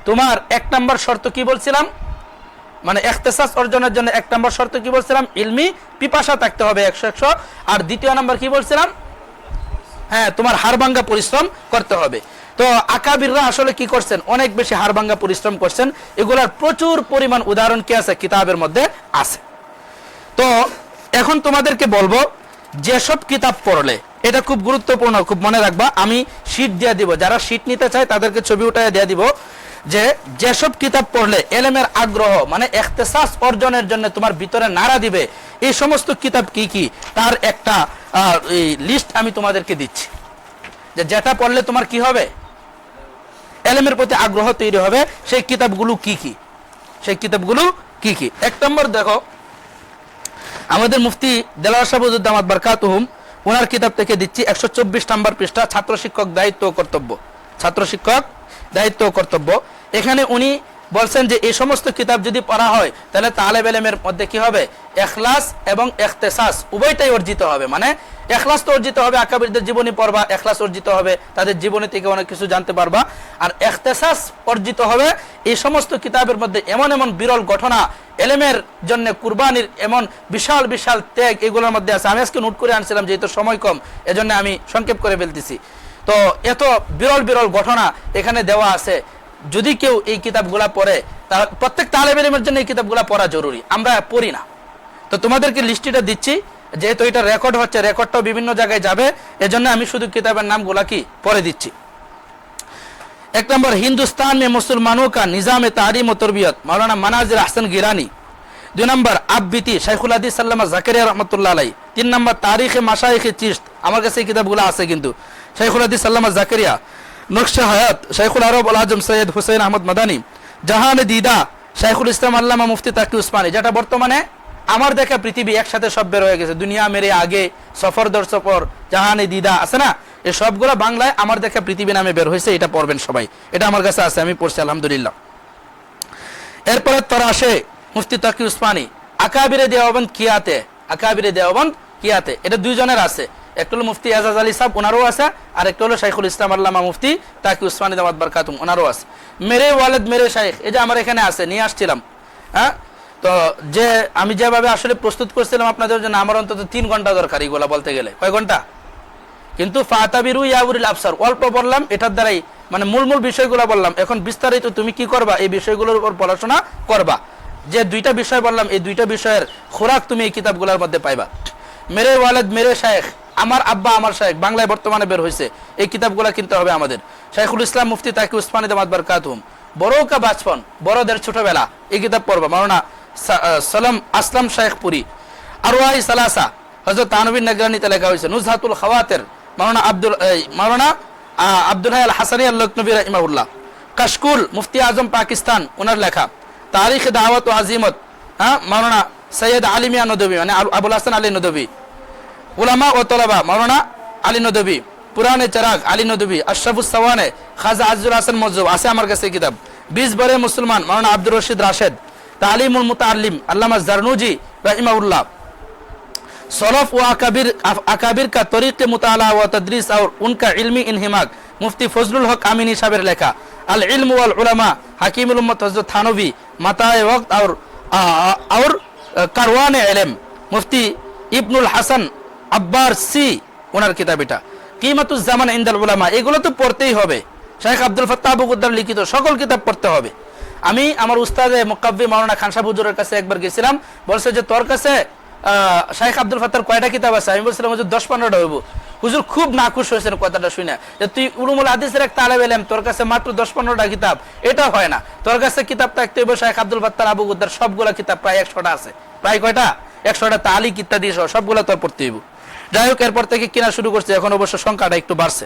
তোমার 1 নম্বর শর্ত কি বলছিলাম, মানে ইখতিসাস অর্জনের জন্য 1 নম্বর শর্ত কি বলছিলাম, ইলমি পিপাসা থাকতে হবে 100। আর দ্বিতীয় নাম্বার কি বলছিলাম, হ্যাঁ তোমার হাড়ভাঙ্গা পরিশ্রম করতে হবে। তো আকাবিররা আসলে কি করছেন, অনেক বেশি হাড়ভাঙ্গা পরিশ্রম করছেন। এগুলার প্রচুর পরিমাণ উদাহরণ কি আছে, কিতাবের মধ্যে আছে। তো এখন তোমাদেরকে বলবো, যেসব কিতাব পড়লে, এটা খুব গুরুত্বপূর্ণ, খুব মনে রাখবা, আমি শীট দিয়ে দিব, যারা শীট নিতে চায় তাদেরকে ছবি উঠায় দিয়ে দিব, যে যেসব কিতাব পড়লে এলেমের আগ্রহ মানে ইখতিসাস অর্জনের জন্য তোমার ভিতরে নাড়া দিবে, এই সমস্ত কিতাব কি কি তার একটা লিস্ট আমি তোমাদেরকে দিচ্ছি, যে যেটা পড়লে তোমার কি হবে, এলেমের প্রতি আগ্রহ তৈরি হবে। সেই কিতাবগুলো কি কি, সেই কিতাবগুলো কি কি। 1 নম্বর দেখো, আমাদের মুফতি দেলাওয়ার সাহেব বারকাতুহুম ওনার কিতাব থেকে দিচ্ছি 124 নম্বর পৃষ্ঠা, ছাত্র শিক্ষক দায়িত্ব ও কর্তব্য। ছাত্র শিক্ষক দায়িত্ব ও কর্তব্য। এখানে উনি বলছেন যে এই সমস্ত কিতাব যদি পড়া হয় তাহলে তালেব ইলমের মধ্যে কি হবে, ইখলাস এবং ইখতিসাস উভয়টাই অর্জিত হবে। মানে ইখলাস তো অর্জিত হবে, আকাবিরদের জীবনী পড়বা, ইখলাস অর্জিত হবে, তাদের জীবনী থেকে অনেক কিছু জানতে পারবা। আর ইখতিসাস অর্জিত হবে এই সমস্ত কিতাবের মধ্যে এমন এমন বিরল ঘটনা, এলেমের জন্য কুরবানির এমন বিশাল বিশাল ত্যাগ এগুলোর মধ্যে আছে। আমি আজকে নোট করে আনছিলাম, যেহেতু সময় কম এজন্য আমি সংক্ষেপ করে ফেলতেছি। তো এত বিরল বিরল ঘটনা এখানে দেওয়া আছে। যদি কেউ এই কিতাবগুলা পড়ে, তার প্রত্যেক তালেব ইলমের জন্য এই কিতাবগুলা পড়া জরুরি, আমরা পড়ি না। তো তোমাদেরকে লিস্টটা দিচ্ছি, যেহেতু এটা রেকর্ড হচ্ছে, রেকর্ডটাও বিভিন্ন জায়গায় যাবে, এজন্য আমি শুধু কিতাবের নামগুলা কি পড়ে দিচ্ছি। 1 নম্বর, হিন্দুস্তান में मुसलमानों का निज़ाम तालीम व तरबियत, मौलाना मनाजिर अहसन गिरानी। 2 নম্বর, আববিতি, শাইখুল হাদিস আল্লামা জাকারিয়া রাহমাতুল্লাহ আলাইহি। 3 নম্বর, তারিখে মাশায়েখে চিশত, আমার কাছে এই কিতাবগুলো আছে কিন্তু, শাইখুল হাদিস আল্লামা জাকারিয়া। নকশা হায়াত, শাইখুল আরব আল আজম সৈয়দ হুসাইন আহমদ মাদানী। জাহান দিদা, শাইখুল ইসলাম আল্লামা মুফতি তাকি উসমানী, যেটা বর্তমানে আমার দেখা পৃথিবী একসাথে সব বের হয়ে গেছে, দুনিয়া মেরে আগে, সফর দর সফর, জাহান দিদা আছে না, এই সবগুলো বাংলায় আমার দেখা পৃথিবী নামে বের হয়েছে। এটা পড়বেন সবাই, এটা আমার কাছে আছে, আমি পড়ছি আলহামদুলিল্লাহ। এরপরে তোর আসে মুফতি তাকি উসমানী, আকাবিরে দেওবন্দ কিয়াতে। আকাবিরে দেওবন্দ কিয়াতে, এটা দুইজনের আছে, একটা হলো মুফতি এজাজ আলী সাহেব, ওনারও আছে, আর একটা হলো শাইখুল ইসলাম আল্লামা মুফতি তাকি উসমানী দামাত বারকাতুম, ওনারও আছে। মেরে ওয়ালেদ মেরে শাইখ, এই যে আমার এখানে আছে, নিয়ে আসছিলাম। হ্যাঁ, তো যে আমি যেভাবে আসলে প্রস্তুত করছিলাম আপনাদের জন্য, আমার অন্তত 3 ঘন্টা দরকার এগুলা বলতে গেলে। কয় ঘন্টা? কিন্তু ফাতাবিরু ইয়াউরিল আবসার অল্প বললাম, এটার দ্বারাই মানে মূল মূল বিষয়গুলো বললাম। এখন বিস্তারিত তুমি কি করবা, এই বিষয়গুলোর উপর পড়াশোনা করবা। যে 2টা বিষয় বললাম, এই 2টা বিষয়ের খোরাক তুমি এই কিতাবগুলোর মধ্যে পাইবা। মেরে ওয়ালেদ মেরে শাইখ, আমার আব্বা আমার শাইখ, বাংলায় বর্তমানে বের হয়েছে, এই কিতাবগুলো কিনতে হবে আমাদের। শাইখুল ইসলাম মুফতি তাকি উসমানী দামাত বারকাতুহুম। বড়ো কা বাচপন, বড়দের ছোটবেলা, এই কিতাব পড়বা, মাওলানা সালাম আসলাম শাইখপুরি। আরওয়াই সালাসা, হযরত তানভীর নগরানিতে লেখা হয়েছে। নুজহাতুল খাওয়াতির, মাওলানা আব্দুল হাই আল হাসানি আল লখনবী রাহিমাহুল্লাহ। কাশকুল, মুফতি আজম পাকিস্তান, ওনার লেখা। তারিখ দাওয়াত ও আজিমত, হ্যাঁ, মাওলানা সৈয়দ আলী মিয়া নদভী, মানে আবুল হাসান আলী নদভী। উলামা ও তলাবা, মাওলানা আলী নদভী। পুরানে চেরাগ আলী নদভী। আশরাফুস সাওয়ানে, খাজা আজিজুল হাসান মজুব, আছে আমার কাছে কিতাব। 20 বরে মুসলমান, মাওলানা আব্দুর রশিদ রাশেদ। তালিমুল মুতাআল্লিম, আল্লামা জারনুজি রাহিমাহুল্লাহ। सलफ व अकाबिर का तरीक़े मुताला व तदरीस और उनका इल्मी इन्हिमाक, मुफ्ती फजलुल हक आमीनी साहब लिखा। अल इल्म वल उलमा, हकीमुल उम्मत हज़रत थानवी, मताए वक्त और कारवान इल्म, मुफ्ती इब्नुल हसन अब्बार सी, ওনার কিতাব এটা। কিমাতুজ জামান ইনদাল উলামা, এগুলো তো পড়তেই হবে। শেখ আব্দুল ফাত্তাহ আবু গুদ্দার লিখিত সকল কিতাব পড়তে হবে। আমি আমার উস্তাদে মুকাব্বি মাওলানা খান সাহেব হুজুরের কাছে একবার গেছিলাম, বলছে যে তোর কাছে শাইখ আব্দুল ফাত্তার কয়টা কিতাব আছে? আমি বলছিলাম হুজুর 10-15টা হইব। হুজুর খুব নাখুশ হয়েছেন কথাটা শুনে, যে তুই উলুমুল হাদিসের এক তালেব ইলম, তোর কাছে মাত্র 10-15টা কিতাব, এটা হয় না। তোর কাছে কিতাব থাকতে হইব শাইখ আব্দুল ফাত্তার আবু গুদ্দার সবগুলা কিতাব, প্রায় 100টা আছে। প্রায় কয়টা? 100টা তালিক ইত্যাদি সহ সবগুলা তোর পড়তে হইব। যাই হোক, এরপর থেকে কিনা শুরু করছে, এখন অবশ্য সংখ্যাটা একটু বাড়ছে।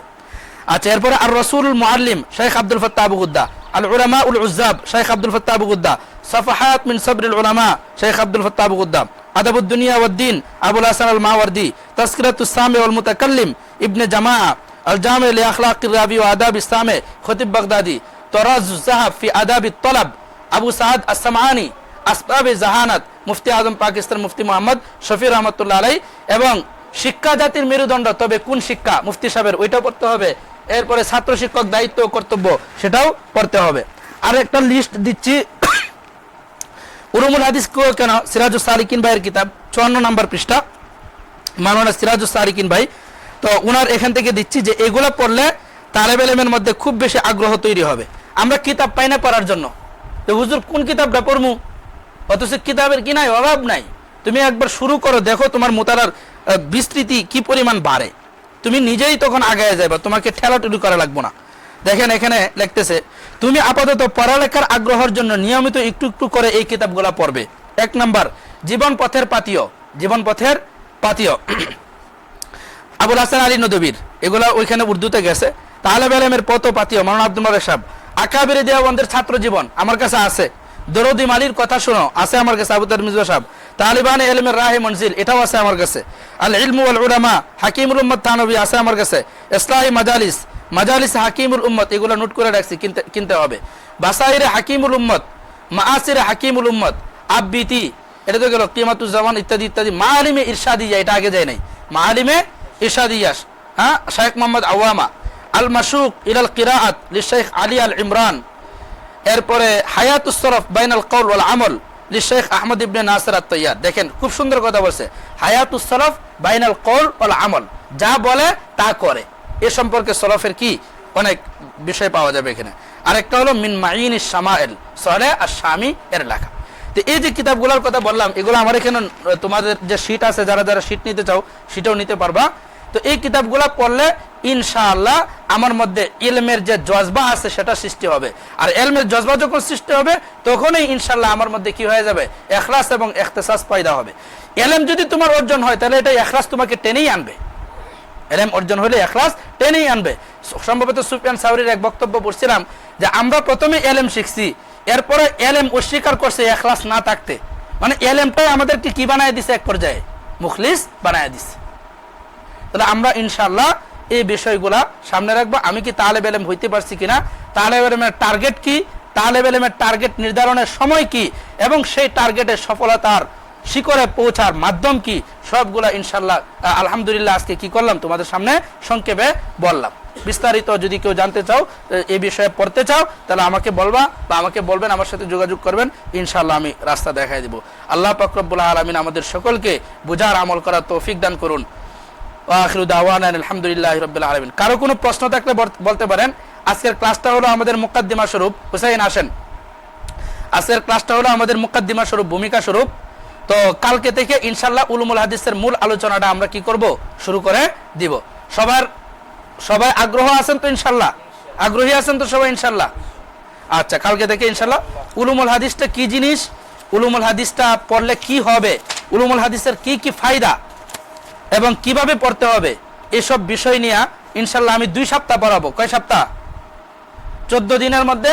আচ্ছা, এরপরে আর রসুলুল মুআল্লিম শাইখ আব্দুল ফাত্তাহ আবু গুদ্দা। আল উলামা উল উজ্জাব শাইখ আব্দুল ফাত্তাহ আবু গুদ্দা। সাফাহাত মিন সাবরিল উলামা শাইখ আব্দুল ফাত্তাহ আবু গুদ্দা। আদাবুদ দুনিয়া ওয়াদ্দিন আবুল হাসান আল মাওয়ারদি। তাসকিরাতুস সামি ওয়াল মুতাকাল্লিম ইবনে জামাআ। আল জামি লি আখলাকির রাবি ওয়া আদাবিস সামি খতিব বাগদাদি। তরাজুজ যাহাব ফি আদাবিত তলাব আবু সাদ আস-সামআনি। আসবাবে জাহানাত মুফতি আজম পাকিস্তান মুফতি মোহাম্মদ শফি রহমতুল্লাহ আলাই। এবং শিক্ষা জাতির মেরুদণ্ড, তবে কোন শিক্ষা, মুফতি সাহেবের, ওইটাও পড়তে হবে। এরপরে ছাত্র শিক্ষক দায়িত্ব ও কর্তব্য, সেটাও পড়তে হবে। আর একটা লিস্ট দিচ্ছি উলুমুল হাদিস কেন সিরাজুস সালিকিন ভাইয়ের কিতাব 54 নম্বর পৃষ্ঠা, মাওলানা সিরাজুস সালিকিন ভাই। তো ওনার এখান থেকে দিচ্ছি যে এগুলো পড়লে তালেবে ইলমের মধ্যে খুব বেশি আগ্রহ তৈরি হবে। আমরা কিতাব পাই না পড়ার জন্য, তো হুজুর কোন কিতাবটা পড়মু, অথচ কিতাবের কি নাই, অভাব নাই। তুমি একবার শুরু করো, দেখো তোমার মোতালার বিস্তৃতি কি পরিমাণ বাড়ে, তুমি নিজেই তখন আগায় যাবে, তোমাকে ঠেলাঠুলি করা লাগবে না। দেখেন এখানে লিখতেছে তুমি আপাতত পড়ালেখার আগ্রহের জন্য নিয়মিত একটু একটু করে এই কিতাবগুলো পড়বে। 1 নাম্বার জীবন পথের পাতিও, জীবন পথের পাতিও আবুল হাসান আলী নদবীর, এগুলা ওইখানে উর্দুতে গেছে। তালেবে ইলমের পথ পাতিও মাওলানা আব্দুল মালিক সাহেব। আকাবিরে দেওবন্দের ছাত্র জীবন আমার কাছে আছে। দরদি মালির কথা শোনো আছে আমার কাছে, আবু তার মিজবা সাহেব। তালিবানে ইলমের রাহে মনজিল এটাও আছে আমার কাছে। আল ইলমু ওয়াল উলামা হাকিমুল উম্মত থানবী আছে আমার কাছে। ইসলাহি মাজালিস, মাজালিস হাকিমুল উম্মত, এগুলো নোট করে রাখছি, কিনতে হবে। বাসাইরে হাকিমুল উম্মত, মাআসিরে হাকিমুল উম্মত, আব্বিতি, এটা তো গেল কিয়ামাতুজ জামান ইত্যাদি ইত্যাদি। মাআলিমে ইরশাদিয়া, এটা আগে যায় নাই, মাআলিমে ইরশাদিয়া, হ্যাঁ, শেখ মোহাম্মদ আওয়ামা। আল মাশুক ইলাল কিরাআত লিশেখ আলী আল ইমরান। এরপরে হায়াতুস সরফ বাইনাল কওল ওয়াল আমল লিশেখ আহমদ ইবনে নাসির আত-তাইয়ার। দেখেন খুব সুন্দর কথা বলছে, হায়াতুস সরফ বাইনাল কওল ওয়াল আমল, যা বলে তা করে, এ সম্পর্কে সরফের কি অনেক বিষয় পাওয়া যাবে এখানে। আরেকটা হলো মিন মাইনিস শামাইল সালেহ আশ-শামি এর লেখা। তো এই যে কিতাবগুলোর কথা বললাম, এগুলো আমার এখানে তোমাদের যে শীট আছে, যারা যারা শীট নিতে চাও সেটাও নিতে পারবা। তো এই কিতাবগুলো পড়লে ইনশাআল্লাহ আমার মধ্যে ইলমের যে জজবা আছে সেটা সৃষ্টি হবে। আর ইলমের জজবা যখন সৃষ্টি হবে তখনই ইনশাআল্লাহ আমার মধ্যে কি হয়ে যাবে, ইখলাস এবং ইখতিসাস পয়দা হবে। ইলম যদি তোমার অর্জন হয় তাহলে এটা ইখলাস তোমাকে টেনেই আনবে, ইলম অর্জন হলে ইখলাস টেনেই আনবে। সম্ভবত সুফিয়ান সাউরির এক বক্তব্য পড়ছিলাম যে আমরা প্রথমে ইলম শিখছি, এরপরে ইলম অস্বীকার করছে ইখলাস না থাকতে, মানে ইলমটাই আমাদেরকে কি বানায় দিছে, এক পর্যায়ে মুখলিস বানায় দিছে। তাহলে আমরা ইনশাআল্লাহ এই বিষয়গুলা সামনে রাখবো। আমি কি তালেবে ইলম হইতে পারছি কিনা, তালেবে ইলমের টার্গেট কি, তালেবে ইলমের টার্গেট নির্ধারণের সময় কি, এবং সেই টার্গেটের সফলতার শিখরে পৌঁছার মাধ্যম কি, সবগুলা ইনশাআল্লাহ আলহামদুলিল্লাহ আজকে কি করলাম তোমাদের সামনে সংক্ষেপে বললাম। বিস্তারিত যদি কেউ জানতে চাও, এই বিষয়ে পড়তে চাও, তাহলে আমাকে বলবা বা আমাকে বলবেন, আমার সাথে যোগাযোগ করবেন, ইনশাআল্লাহ আমি রাস্তা দেখাই দিব। আল্লাহ পাক রব্বুল আলামিন আমাদের সকলকে বুঝার আমল করার তৌফিক দান করুন। আখিরু দাওয়ানা আলহামদুলিল্লাহি রাব্বিল আলামিন। কারো কোনো প্রশ্ন থাকলে বলতে পারেন। আজকের ক্লাসটা হলো আমাদের মুকাদ্দিমা স্বরূপ, হুসাইন আসেন, আজকের ক্লাসটা হলো আমাদের মুকাদ্দিমা স্বরূপ, ভূমিকা স্বরূপ। তো কালকে থেকে ইনশাআল্লাহ উলুমুল হাদিসের মূল আলোচনাটা আমরা কি করব, শুরু করে দিব। সবাই আগ্রহ আছেন তো ইনশাআল্লাহ, আগ্রহী আছেন তো সবাই ইনশাআল্লাহ? আচ্ছা, কালকে থেকে ইনশাআল্লাহ উলুমুল হাদিসটা কি জিনিস, উলুমুল হাদিসটা পড়লে কি হবে, উলুমুল হাদিসের কি কি ফায়দা এবং কিভাবে পড়তে হবে, এসব বিষয় নিয়ে ইনশাআল্লাহ আমি 2 সপ্তাহ পড়াবো। কয় সপ্তাহ? 14 দিনের মধ্যে,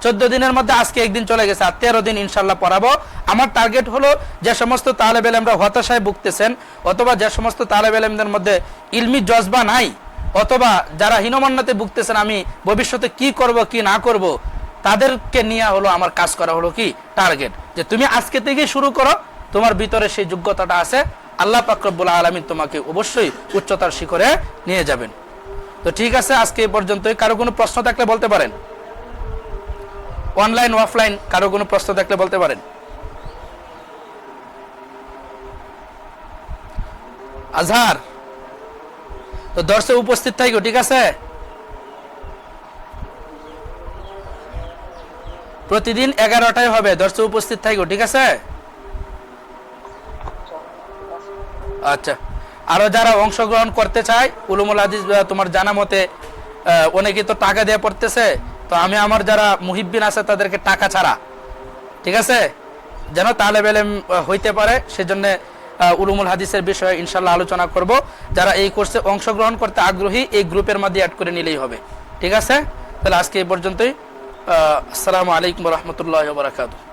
14 দিনের মধ্যে আজকে একদিন চলে গেছে, আর 13 দিন ইনশাআল্লাহ পড়াবো। আমার টার্গেট হলো যে সমস্ত তালেবে ইলমরা হতাশায় ভুগতেছেন, অথবা যে সমস্ত তালেবে ইলমদের মধ্যে ইলমি জজবা নাই, অথবা যারা হীনমন্যতে ভুগতেছেন আমি ভবিষ্যতে কি করব কি না করব, তাদেরকে নিয়ে হলো আমার কাজ করা হলো কি টার্গেট, যে তুমি আজকে থেকে শুরু করো, তোমার ভিতরে সেই যোগ্যতাটা আছে, আল্লাহ পাক রব্বুল আলামিন তোমাকে অবশ্যই উচ্চতার শিখরে নিয়ে যাবেন। তো ঠিক আছে, আজকে এই পর্যন্তই। কারো কোনো প্রশ্ন থাকলে বলতে পারেন, অনলাইন অফলাইন কারো কোনো প্রশ্ন থাকলে বলতে পারেন। আজহার, তো দর্শে উপস্থিত থাকো, ঠিক আছে? প্রতিদিন 11টায় হবে, দর্শে উপস্থিত থাকো, ঠিক আছে? আচ্ছা, আরো যারা অংশগ্রহণ করতে চায় উলুমুল হাদিস, তোমার জানা মতে অনেকে তো টাকা দিয়ে পড়তেছে, তো আমি আমার যারা মুহিব্বিন আছে তাদেরকে টাকা ছাড়া, ঠিক আছে, যেন তালেবে ইলম হইতে পারে, সেজন্য উলুমুল হাদিসের বিষয়ে ইনশাআল্লাহ আলোচনা করব। যারা এই কোর্সে অংশগ্রহণ করতে আগ্রহী এই গ্রুপের মধ্যে অ্যাড করে নিলেই হবে, ঠিক আছে? তাহলে আজকে এই পর্যন্তই। আসসালামু আলাইকুম ওয়া রাহমাতুল্লাহি ওয়া বারাকাতুহু।